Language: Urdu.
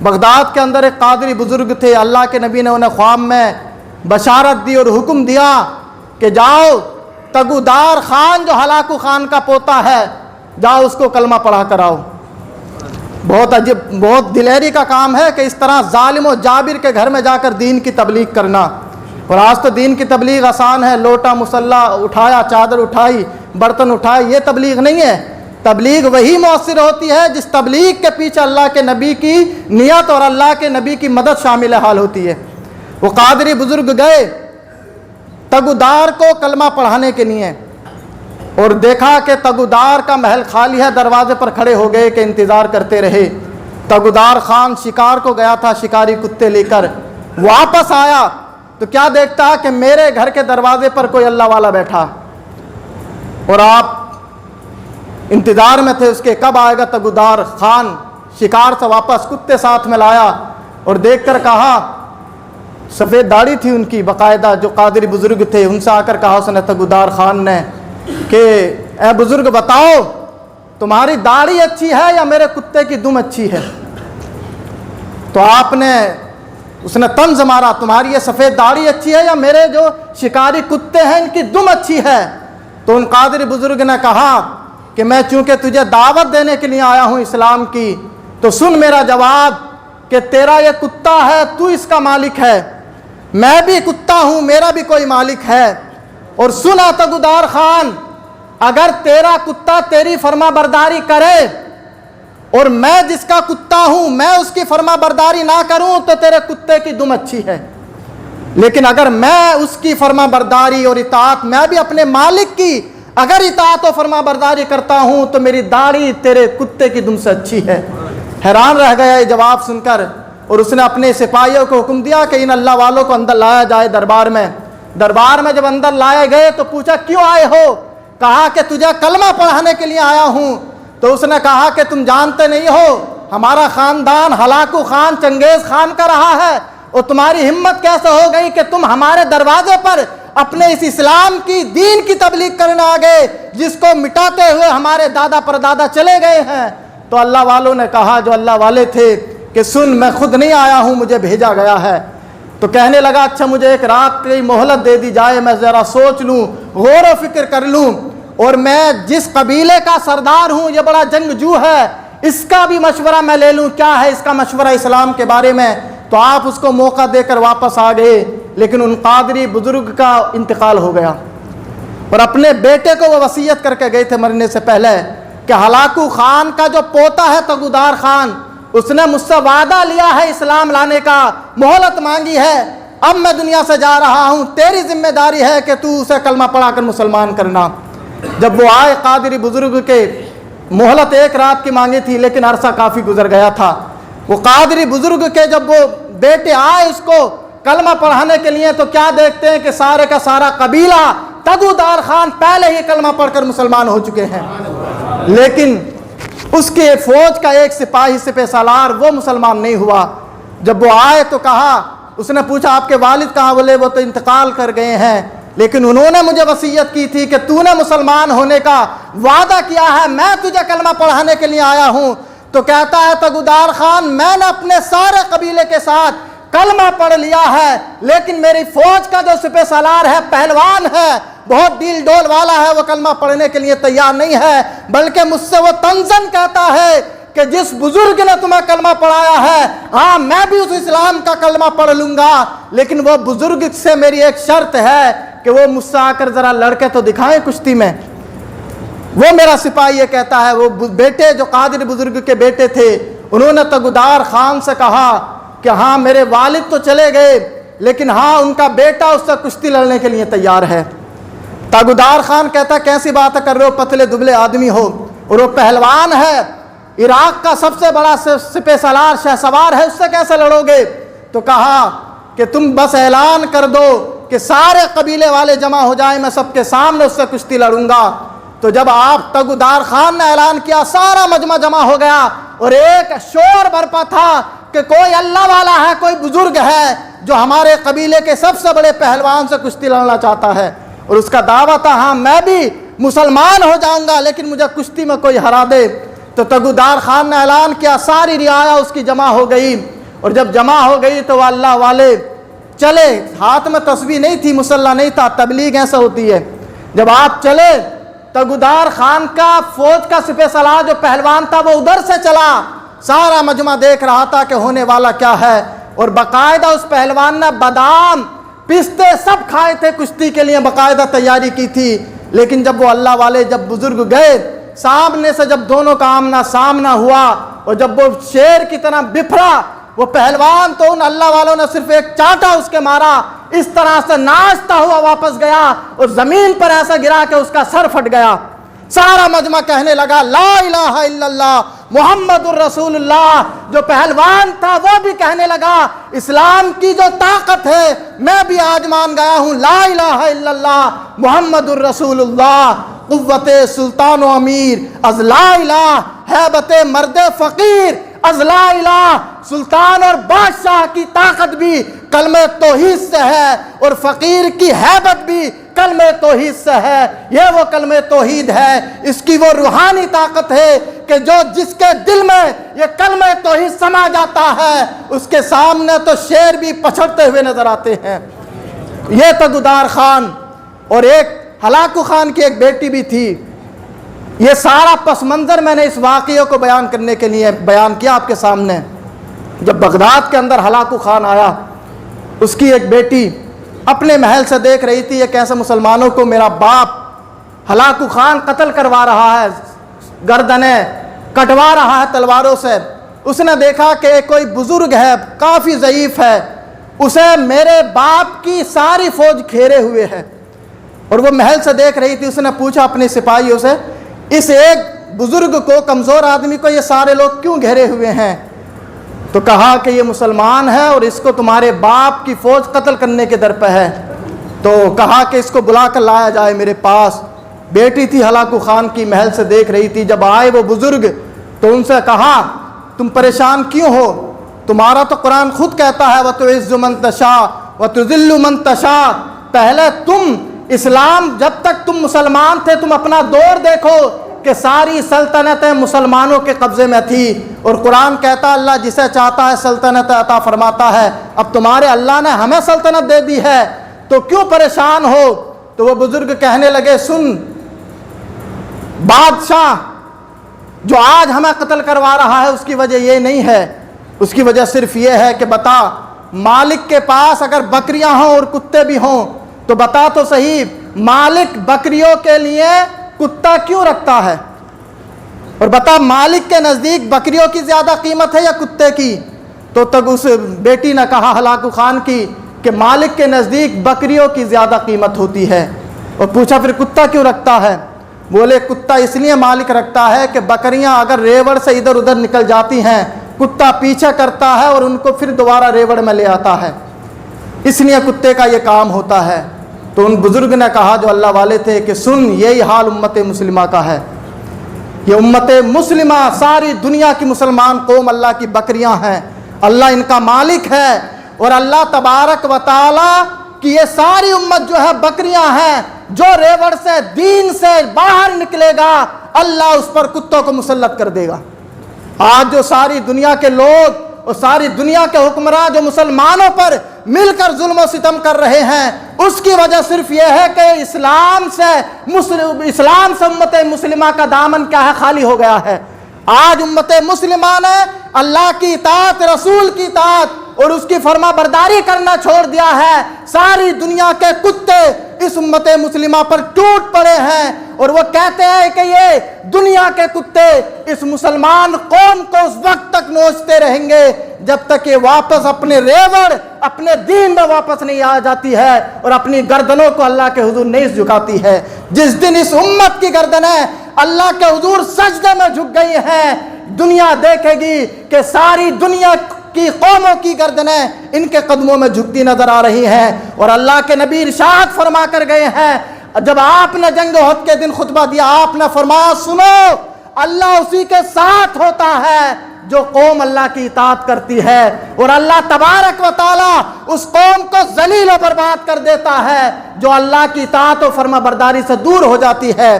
بغداد کے اندر ایک قادری بزرگ تھے، اللہ کے نبی نے انہیں خواب میں بشارت دی اور حکم دیا کہ جاؤ تگودار خان جو ہلاکو خان کا پوتا ہے، جاؤ اس کو کلمہ پڑھا کر آؤ۔ بہت عجیب، بہت دلیری کا کام ہے کہ اس طرح ظالم و جابر کے گھر میں جا کر دین کی تبلیغ کرنا۔ اور آج تو دین کی تبلیغ آسان ہے، لوٹا مسلح اٹھایا، چادر اٹھائی، برتن اٹھائے، یہ تبلیغ نہیں ہے۔ تبلیغ وہی مؤثر ہوتی ہے جس تبلیغ کے پیچھے اللہ کے نبی کی نیت اور اللہ کے نبی کی مدد شامل حال ہوتی ہے۔ وہ قادری بزرگ گئے تگودار کو کلمہ پڑھانے کے لیے، اور دیکھا کہ تگودار کا محل خالی ہے، دروازے پر کھڑے ہو گئے کہ انتظار کرتے رہے۔ تگودار خان شکار کو گیا تھا شکاری کتے لے کر، واپس آیا تو کیا دیکھتا کہ میرے گھر کے دروازے پر کوئی اللہ والا بیٹھا، اور آپ انتظار میں تھے اس کے کب آئے گا تگودار خان۔ شکار سے واپس کتے ساتھ میں لایا اور دیکھ کر کہا، سفید داڑھی تھی ان کی باقاعدہ، جو قادری بزرگ تھے، ان سے آ کر کہا اس نے تگودار خان نے کہ اے بزرگ بتاؤ تمہاری داڑھی اچھی ہے یا میرے کتے کی دم اچھی ہے؟ تو اس نے طنز مارا، تمہاری یہ سفید داڑھی اچھی ہے یا میرے جو شکاری کتے ہیں ان کی دم اچھی ہے؟ تو ان قادری بزرگ نے کہا کہ میں چونکہ تجھے دعوت دینے کے لیے آیا ہوں اسلام کی، تو سن میرا جواب کہ تیرا یہ کتا ہے، تو اس کا مالک ہے، میں بھی کتا ہوں، میرا بھی کوئی مالک ہے۔ اور سنا تگودار خان، اگر تیرا کتا تیری فرما برداری کرے اور میں جس کا کتا ہوں میں اس کی فرما برداری نہ کروں تو تیرے کتے کی دم اچھی ہے، لیکن اگر میں اس کی فرما برداری اور اطاعت، میں بھی اپنے مالک کی اگر اطاعت و فرما برداری کرتا ہوں تو میری داڑھی تیرے کتے کی دم سے اچھی ہے۔ حیران رہ گیا یہ جواب سن کر، اور اس نے اپنے سپاہیوں کو حکم دیا کہ ان اللہ والوں کو اندر لایا جائے دربار میں۔ دربار میں جب اندر لائے گئے تو پوچھا کیوں آئے ہو؟ کہا کہ تجھے کلمہ پڑھانے کے لیے آیا ہوں۔ تو اس نے کہا کہ تم جانتے نہیں ہو ہمارا خاندان ہلاکو خان چنگیز خان کا رہا ہے، اور تمہاری ہمت کیسے ہو گئی کہ تم ہمارے دروازے پر اپنے اس اسلام کی دین کی تبلیغ کرنے آ گئے جس کو مٹاتے ہوئے ہمارے دادا پردادا چلے گئے ہیں؟ تو اللہ والوں نے کہا، جو اللہ والے تھے، کہ سن میں خود نہیں آیا ہوں، مجھے بھیجا گیا ہے۔ تو کہنے لگا اچھا مجھے ایک رات کی مہلت دے دی جائے، میں ذرا سوچ لوں، غور و فکر کر لوں، اور میں جس قبیلے کا سردار ہوں یہ بڑا جنگجو ہے، اس کا بھی مشورہ میں لے لوں، کیا ہے اس کا مشورہ اسلام کے بارے میں۔ تو آپ اس کو موقع دے کر واپس آ گئے، لیکن ان قادری بزرگ کا انتقال ہو گیا، اور اپنے بیٹے کو وہ وصیت کر کے گئے تھے مرنے سے پہلے کہ ہلاکو خان کا جو پوتا ہے تگودار خان، اس نے مجھ سے وعدہ لیا ہے اسلام لانے کا، مہلت مانگی ہے، اب میں دنیا سے جا رہا ہوں، تیری ذمہ داری ہے کہ تو اسے کلمہ پڑھا کر مسلمان کرنا۔ جب وہ آئے قادری بزرگ کے، مہلت ایک رات کی مانگی تھی لیکن عرصہ کافی گزر گیا تھا۔ وہ قادری بزرگ کے جب وہ بیٹے آئے اس کو کلمہ پڑھانے کے لیے تو کیا دیکھتے ہیں کہ سارے کا سارا قبیلہ تگودار خان پہلے ہی کلمہ پڑھ کر مسلمان ہو چکے ہیں، لیکن اس کے فوج کا ایک سپاہی سپہ سالار وہ مسلمان نہیں ہوا۔ جب وہ آئے تو کہا، اس نے پوچھا آپ کے والد کہاں؟ بولے وہ تو انتقال کر گئے ہیں، لیکن انہوں نے مجھے وصیت کی تھی کہ تو نے مسلمان ہونے کا وعدہ کیا ہے، میں تجھے کلمہ پڑھانے کے لیے آیا ہوں۔ تو کہتا ہے تگودار خان میں نے اپنے سارے قبیلے کے ساتھ کلمہ پڑھ لیا ہے، لیکن میری فوج کا جو سپہ سالار ہے، پہلوان ہے، بہت ڈیل ڈول والا ہے، وہ کلمہ پڑھنے کے لیے تیار نہیں ہے، بلکہ مجھ سے وہ تنزن کہتا ہے کہ جس بزرگ نے تمہیں کلمہ پڑھایا ہے، ہاں میں بھی اس اسلام کا کلمہ پڑھ لوں گا، لیکن وہ بزرگ سے میری ایک شرط ہے کہ وہ مجھ سے آ کر ذرا لڑکے تو دکھائیں کشتی میں۔ وہ میرا سپاہی یہ کہتا ہے، وہ بیٹے جو قادری بزرگ کے بیٹے تھے، انہوں نے تگودار خان سے کہا کہ ہاں میرے والد تو چلے گئے، لیکن ہاں ان کا بیٹا اس سے کشتی لڑنے کے لیے تیار ہے۔ تگودار خان کہتا ہے کیسی بات کر رہے ہو، پتلے دبلے آدمی ہو، اور وہ پہلوان ہے، عراق کا سب سے بڑا سپہ سالار شہ سوار ہے، اس سے کیسے لڑو گے؟ تو کہا کہ تم بس اعلان کر دو کہ سارے قبیلے والے جمع ہو جائیں، میں سب کے سامنے اس سے کشتی لڑوں گا۔ تو جب آپ تگودار خان نے اعلان کیا، سارا مجمع جمع ہو گیا، اور ایک شور برپا تھا کہ کوئی اللہ والا ہے، کوئی بزرگ ہے جو ہمارے قبیلے کے سب سے بڑے پہلوان سے کشتی لڑنا چاہتا ہے، اور اس کا دعویٰ تھا ہاں میں بھی مسلمان ہو جاؤں گا لیکن مجھے کشتی میں کوئی ہرا دے۔ تو تگودار خان نے اعلان کیا، ساری رعایا اس کی جمع ہو گئی، اور جب جمع ہو گئی تو وہ اللہ والے چلے، ہاتھ میں تسبیح نہیں تھی، مسلح نہیں تھا، تبلیغ ایسا ہوتی ہے، جب آپ چلے تگودار خان کا فوج کا سپہ سالار جو پہلوان تھا وہ ادھر سے چلا، سارا مجمع دیکھ رہا تھا کہ ہونے والا کیا ہے، اور باقاعدہ اس پہلوان نے بادام پستے سب کھائے تھے، کشتی کے لیے باقاعدہ تیاری کی تھی، لیکن جب وہ اللہ والے جب بزرگ گئے سامنے سے، جب دونوں کا آمنا سامنا ہوا اور جب وہ شیر کی طرح بپھرا، وہ پہلوان تو ان اللہ والوں نے صرف ایک چاٹا اس کے مارا، اس طرح سے ناچتا ہوا واپس گیا اور زمین پر ایسا گرا کہ اس کا سر پھٹ گیا۔ سارا مجمع کہنے لگا لا الہ الا اللہ محمد الرسول اللہ۔ جو پہلوان تھا وہ بھی کہنے لگا اسلام کی جو طاقت ہے میں بھی آج مان گیا ہوں، لا الہ الا اللہ محمد الرسول اللہ۔ قوت سلطان و امیر از لا الہ، ہیبت مرد فقیر از لا الہ۔ سلطان اور بادشاہ کی طاقت بھی کلمہ توحید سے ہے، اور فقیر کی ہیبت بھی کلمہ توحید سے ہے۔ یہ وہ کلمہ توحید ہے، اس کی وہ روحانی طاقت ہے کہ جس کے دل میں یہ کلمہ توحید سما جاتا ہے اس کے سامنے تو شیر بھی پچھڑتے ہوئے نظر آتے ہیں۔ یہ تگودار خان، اور ایک ہلاکو خان کی ایک بیٹی بھی تھی۔ یہ سارا پس منظر میں نے اس واقعے کو بیان کرنے کے لیے بیان کیا آپ کے سامنے۔ جب بغداد کے اندر ہلاکو خان آیا، اس کی ایک بیٹی اپنے محل سے دیکھ رہی تھی کہ ایسے مسلمانوں کو میرا باپ ہلاکو خان قتل کروا رہا ہے، گردنیں کٹوا رہا ہے تلواروں سے۔ اس نے دیکھا کہ کوئی بزرگ ہے، کافی ضعیف ہے، اسے میرے باپ کی ساری فوج گھیرے ہوئے ہے، اور وہ محل سے دیکھ رہی تھی۔ اس نے پوچھا اپنے سپاہیوں سے اس ایک بزرگ کو، کمزور آدمی کو یہ سارے لوگ کیوں گھیرے ہوئے ہیں؟ تو کہا کہ یہ مسلمان ہے اور اس کو تمہارے باپ کی فوج قتل کرنے کے در پہ ہے۔ تو کہا کہ اس کو بلا کر لایا جائے میرے پاس۔ بیٹی تھی ہلاکو خان کی، محل سے دیکھ رہی تھی۔ جب آئے وہ بزرگ تو ان سے کہا تم پریشان کیوں ہو؟ تمہارا تو قرآن خود کہتا ہے وَتُعِزُّ مَن تَشَاءُ وَتُذِلُّ مَن تَشَاءُ۔ پہلے تم اسلام، جب تک تم مسلمان تھے تم اپنا دور دیکھو کہ ساری سلطنتیں مسلمانوں کے قبضے میں تھی، اور قرآن کہتا اللہ جسے چاہتا ہے سلطنت عطا فرماتا ہے۔ اب تمہارے اللہ نے ہمیں سلطنت دے دی ہے تو کیوں پریشان ہو؟ تو وہ بزرگ کہنے لگے سن، بادشاہ جو آج ہمیں قتل کروا رہا ہے اس کی وجہ یہ نہیں ہے، اس کی وجہ صرف یہ ہے کہ بتا مالک کے پاس اگر بکریاں ہوں اور کتے بھی ہوں تو بتا تو صحیح مالک بکریوں کے لیے کتا کیوں رکھتا ہے؟ اور بتا مالک کے نزدیک بکریوں کی زیادہ قیمت ہے یا کتے کی؟ تو تک اس بیٹی نے کہا ہلاکو خان کی کہ مالک کے نزدیک بکریوں کی زیادہ قیمت ہوتی ہے۔ اور پوچھا پھر کتا کیوں رکھتا ہے؟ بولے کتا اس لیے مالک رکھتا ہے کہ بکریاں اگر ریوڑ سے ادھر ادھر نکل جاتی ہیں کتا پیچھے کرتا ہے اور ان کو پھر دوبارہ ریوڑ میں لے آتا ہے، اس لیے کتے کا یہ کام ہوتا ہے۔ تو ان بزرگ نے کہا جو اللہ والے تھے کہ سن، یہی حال امت مسلمہ کا ہے۔ یہ امت مسلمہ ساری دنیا کی مسلمان قوم اللہ کی بکریاں ہیں، اللہ ان کا مالک ہے، اور اللہ تبارک و تعالی کی یہ ساری امت جو ہے بکریاں ہیں۔ جو ریوڑ سے دین سے باہر نکلے گا اللہ اس پر کتوں کو مسلط کر دے گا۔ آج جو ساری دنیا کے لوگ اور ساری دنیا کے حکمراں جو مسلمانوں پر مل کر ظلم و ستم کر رہے ہیں اس کی وجہ صرف یہ ہے کہ اسلام سے امت مسلمہ کا دامن کیا ہے، خالی ہو گیا ہے۔ آج امت مسلمہ نے اللہ کی اطاعت، رسول کی اطاعت اور اس کی فرما برداری کرنا چھوڑ دیا ہے۔ ساری دنیا کے کتے اس امت مسلمہ پر ٹوٹ پڑے ہیں اور وہ کہتے ہیں کہ یہ دنیا کے کتے اس مسلمان قوم کو اس وقت تک نوچتے رہیں گے جب تک یہ واپس اپنے ریوڑ، اپنے دین میں واپس نہیں آ جاتی ہے اور اپنی گردنوں کو اللہ کے حضور نہیں جھکاتی ہے۔ جس دن اس امت کی گردنیں اللہ کے حضور سجدے میں جھک گئی ہیں دنیا دیکھے گی کہ ساری دنیا کی قوموں کی گردنیں ان کے قدموں میں جھکتی نظر آ رہی ہیں۔ اور اللہ کے نبی ارشاد فرما کر گئے ہیں، جب آپ نے جنگ احد کے دن خطبہ دیا آپ نے فرمایا سنو، اللہ اسی کے ساتھ ہوتا ہے جو قوم اللہ کی اطاعت کرتی ہے، اور اللہ تبارک و تعالی اس قوم کو ذلیل و برباد کر دیتا ہے جو اللہ کی اطاعت و فرما برداری سے دور ہو جاتی ہے۔